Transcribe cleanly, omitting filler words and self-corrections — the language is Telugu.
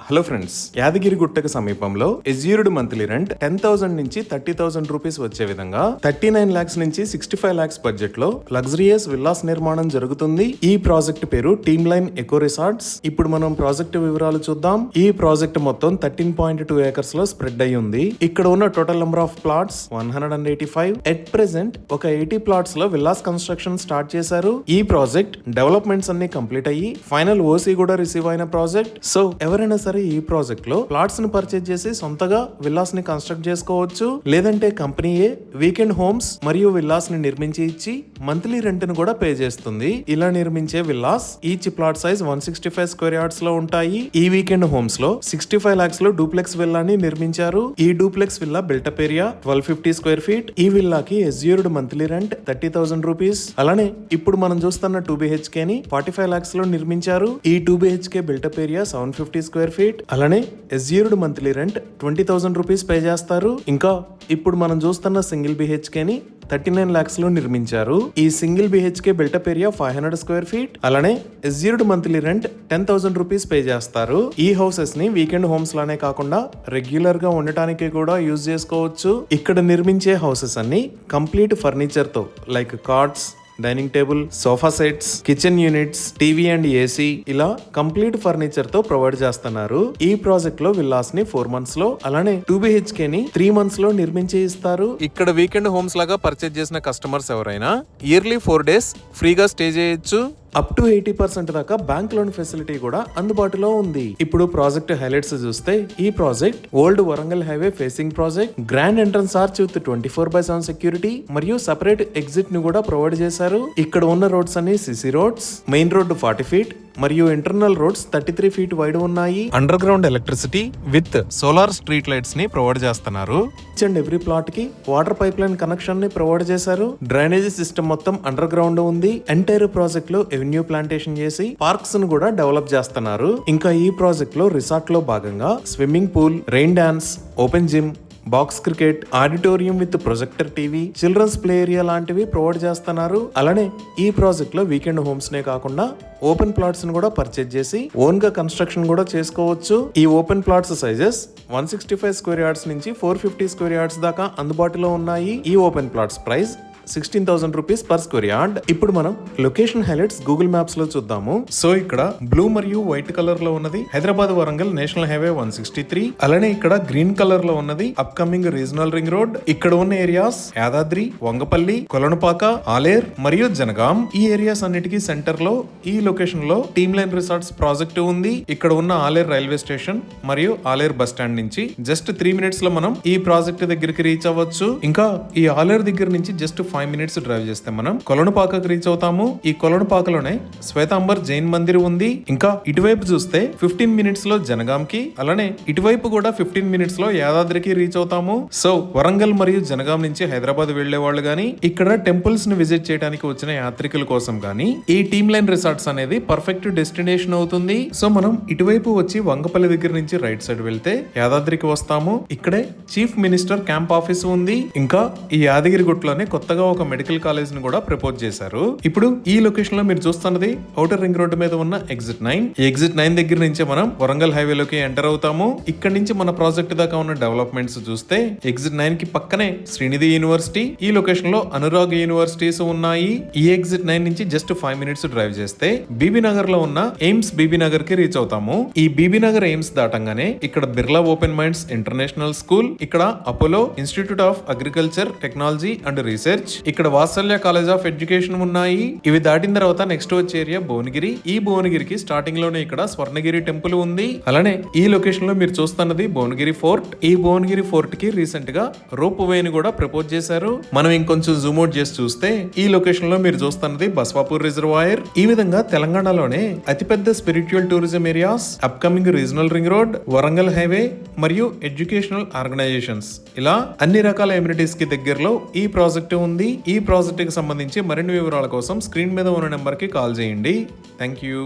హలో ఫ్రెండ్స్, యాదగిరిగుట్టకు సమీపంలో ఎజ్యూర్డ్ మంత్లీ రెంట్ 10,000 నుంచి 30,000 రూపీస్ వచ్చే విధంగా 39 lakhs నుంచి 65 lakhs బడ్జెట్ లో లగ్జరియస్ విల్లాస్ నిర్మాణం జరుగుతుంది. ఈ ప్రాజెక్ట్ పేరు టీమ్ లైన్ ఎకో రిసార్ట్స్. ఇప్పుడు మనం ప్రాజెక్ట్ వివరాలు చూద్దాం. ఈ ప్రాజెక్ట్ మొత్తం 13.2 acres లో స్ప్రెడ్ అయి ఉంది. ఇక్కడ ఉన్న total number of plots 185. At present ఒక 80 ప్లాట్స్ లో విల్లాస్ కన్స్ట్రక్షన్ స్టార్ట్ చేశారు. ఈ ప్రాజెక్ట్ డెవలప్మెంట్స్ అన్ని కంప్లీట్ అయ్యి ఫైనల్ ఓసీ కూడా రిసీవ్ అయిన ప్రాజెక్ట్. సో ఎవరైనా సరే ఈ ప్రాజెక్ట్ లో ప్లాట్స్ ని పర్చేజ్ చేసి సొంతగా విల్లాస్ ని కన్స్ట్రక్ట్ చేసుకోవచ్చు. లేదంటే కంపెనీయే వీకెండ్ హోమ్స్ మరియు విల్లాస్ ని నిర్మించి ఇచ్చి మంత్లీ రెంట్ ను కూడా పే చేస్తుంది. ఇలా నిర్మించే villas each plot size 165 square yards లో ఉంటాయి. ఈ వీకెండ్ హోమ్స్ లో 65 lakhs లో డూప్లెక్స్ విల్లాని నిర్మించారు. ఈ duplex villa built-up area 1250 square feet. ఈ విల్లాకి ఎజ్యూర్డ్ మంత్లీ రెంట్ 30,000 రూపీస్. అలానే ఇప్పుడు మనం చూస్తున్న 2 BHK ని 45 lakhs లో నిర్మించారు. ఈ 2 BHK built-up area 750 square feet. అలానే ఎజ్యూర్డ్ మంత్లీ రెంట్ 20,000 రూపీస్ పే చేస్తారు. ఇంకా ఇప్పుడు మనం చూస్తున్న సింగిల్ BHK ని 39 lakhs లో నిర్మించారు. ఈ single BHK built-up area 500 square feet. అలానే ఎజ్యూర్డ్ మంత్లీ రెంట్ 10,000 రూపీస్ పే చేస్తారు. ఈ హౌసెస్ ని వీకెండ్ హోమ్స్ లానే కాకుండా రెగ్యులర్ గా ఉండటానికి కూడా యూజ్ చేసుకోవచ్చు. ఇక్కడ నిర్మించే హౌసెస్ అన్ని కంప్లీట్ ఫర్నిచర్ తో like cards, dining table, sofa sets, kitchen units, TV and AC ఇలా కంప్లీట్ ఫర్నిచర్ తో ప్రొవైడ్ చేస్తున్నారు. ఈ ప్రాజెక్ట్ లో విల్లాస్ ని 4 months లో, అలానే 2 BHK ని 3 months లో నిర్మించి ఇస్తారు. ఇక్కడ వీకెండ్ హోమ్స్ లాగా పర్చేజ్ చేసిన కస్టమర్స్ ఎవరైనా ఇయర్లీ 4 days ఫ్రీగా స్టే చేయొచ్చు. అప్ టు 80% దాకా బ్యాంక్ లోన్ ఫెసిలిటీ కూడా అందుబాటులో ఉంది. ఇప్పుడు ప్రాజెక్ట్ హైలైట్స్ చూస్తే ఈ project old Warangal highway facing project. Grand entrance arch with 24/7 security మరియు సెపరేట్ ఎగ్జిట్ ను కూడా ప్రొవైడ్ చేశారు. ఇక్కడ ఉన్న రోడ్స్ అన్ని CC roads. Main road 40 feet మరియు ఇంటర్నల్ రోడ్స్ 33 feet వైడ్ ఉన్నాయి. Under ground electricity with solar street lights ని ప్రొవైడ్ చేస్తున్నారు. ఈచ్ అండ్ ఎవ్రీ ప్లాట్ కి వాటర్ పైప్ లైన్ కనెక్షన్ ని ప్రొవైడ్ చేశారు. డ్రైనేజీ సిస్టమ్ మొత్తం అండర్ గ్రౌండ్ ఉంది. ఎంటైర్ ప్రాజెక్ట్ లో న్యూ ప్లాంటేషన్ చేసి పార్క్స్ ను కూడా డెవలప్ చేస్తున్నారు. ఇంకా ఈ ప్రాజెక్ట్ లో రిసార్ట్ లో భాగంగా swimming pool, rain dance, open gym, box cricket, auditorium with projector TV, children's play area లాంటివి ప్రొవైడ్ చేస్తున్నారు. అలానే ఈ ప్రాజెక్ట్ లో వీకెండ్ హోమ్స్ నే కాకుండా ఓపెన్ ప్లాట్స్ ను కూడా పర్చేజ్ చేసి ఓన్ గా కన్స్ట్రక్షన్ కూడా చేసుకోవచ్చు. ఈ open plots sizes 165 square yards నుంచి 450 స్క్వేర్ యార్డ్స్ దాకా అందుబాటులో ఉన్నాయి. ఈ open plots price 16,000 rupees per square yard. ఇప్పుడు మనం లొకేషన్ హైలైట్స్ గూగుల్ మ్యాప్స్ లో చూద్దాము. సో ఇక్కడ బ్లూ మరియు వైట్ కలర్ లో ఉన్నది హైదరాబాద్ వరంగల్ నేషనల్ హైవే 163. అలానే ఇక్కడ గ్రీన్ కలర్ లో ఉన్నది up coming regional ring road. ఇక్కడ ఉన్న ఏరియాస్ యాదాద్రి, వంగపల్లి, కొలనుపాక, ఆలేర్ మరియు జనగాం. ఈ ఏరియాస్ అన్నిటికీ సెంటర్ లో ఈ లొకేషన్ లో టీమ్ లైన్ రిసార్ట్స్ ప్రాజెక్ట్ ఉంది. ఇక్కడ ఉన్న ఆలేర్ రైల్వే స్టేషన్ మరియు ఆలేర్ బస్ స్టాండ్ నుంచి జస్ట్ 3 minutes లో మనం ఈ ప్రాజెక్ట్ దగ్గరికి రీచ్ అవ్వచ్చు. ఇంకా ఈ ఆలేర్ దగ్గర నుంచి జస్ట్ 5 minutes డ్రైవ్ చేస్తే మనం కొలనుపాకకు రీచ్ అవుతాము. ఈ కొలనుపాకలోనే శ్వేతాంబర్ జైన్ మందిర్ ఉంది. ఇంకా ఇటువైపు చూస్తే 15 minutes లో జనగాంకి, అలానే ఇటువైపు కూడా 15 minutes లో యాదాద్రికి రీచ్ అవుతాము. సో వరంగల్ మరియు జనగాం నుంచి హైదరాబాద్ వెళ్లే వాళ్ళు గానీ, ఇక్కడ టెంపుల్స్ ని విజిట్ చేయడానికి వచ్చిన యాత్రికుల కోసం గానీ ఈ టీమ్ లైన్ రిసార్ట్స్ అనేది పర్ఫెక్ట్ డెస్టినేషన్ అవుతుంది. సో మనం ఇటువైపు వచ్చి వంగపల్లి దగ్గర నుంచి రైట్ సైడ్ వెళ్తే యాదాద్రికి వస్తాము. ఇక్కడే చీఫ్ మినిస్టర్ క్యాంప్ ఆఫీస్ ఉంది. ఇంకా ఈ యాదగిరిగుట్టలోనే కొత్తగా ఒక మెడికల్ కాలేజ్ ని కూడా ప్రపోజ్ చేశారు. ఇప్పుడు ఈ లొకేషన్ లో మీరు చూస్తున్నది ఔటర్ రింగ్ రోడ్డు మీద ఉన్న ఎగ్జిట్ 9. ఈ ఎగ్జిట్ 9 దగ్గర నుంచి మనం వరంగల్ హైవే లోకి ఎంటర్ అవుతాము. ఇక్కడ నుంచి మన ప్రాజెక్ట్ దాకా ఉన్న డెవలప్మెంట్స్ చూస్తే ఎగ్జిట్ 9 కి పక్కనే శ్రీనిధి యూనివర్సిటీ, ఈ లొకేషన్ లో అనురాగ్ యూనివర్సిటీస్ ఉన్నాయి. ఈ ఎగ్జిట్ 9 నుంచి జస్ట్ 5 minutes డ్రైవ్ చేస్తే బీబీ నగర్ లో ఉన్న ఎయిమ్స్ బీబీ నగర్ కి రీచ్ అవుతాము. ఈ బీబీ నగర్ ఎయిమ్స్ దాటంగానే ఇక్కడ Birla open minds international school, ఇక్కడ Apollo institute of agriculture technology and research, ఇక్కడ వాత్సల్య కాలేజ్ ఆఫ్ ఎడ్యుకేషన్ ఉన్నాయి. ఇవి దాటిన తర్వాత నెక్స్ట్ వచ్చే ఏరియా భువనగిరి. ఈ భువనగిరికి స్టార్టింగ్ లోనే ఇక్కడ స్వర్ణగిరి టెంపుల్ ఉంది. అలానే ఈ లొకేషన్ లో మీరు చూస్తున్నది భువనగిరి ఫోర్ట్. ఈ భువనగిరి ఫోర్ట్ కి రీసెంట్ గా రోప్ వే ని కూడా ప్రపోజ్ చేశారు. మనం ఇంకొంచెం జూమ్ అవుట్ చేసి చూస్తే ఈ లొకేషన్ లో మీరు చూస్తున్నది బస్వాపూర్ రిజర్వాయర్. ఈ విధంగా తెలంగాణలోనే అతిపెద్ద spiritual tourism areas, upcoming regional ring road, Warangal highway మరియు ఎడ్యుకేషనల్ ఆర్గనైజేషన్స్, ఇలా అన్ని రకాల ఎమ్యూనిటీస్ కి దగ్గరలో ఈ ప్రాజెక్ట్ ఉంది. ఈ ప్రాజెక్ట్ కి సంబంధించి మరిన్ని వివరాల కోసం స్క్రీన్ మీద ఉన్న నెంబర్ కి కాల్ చేయండి. Thank you.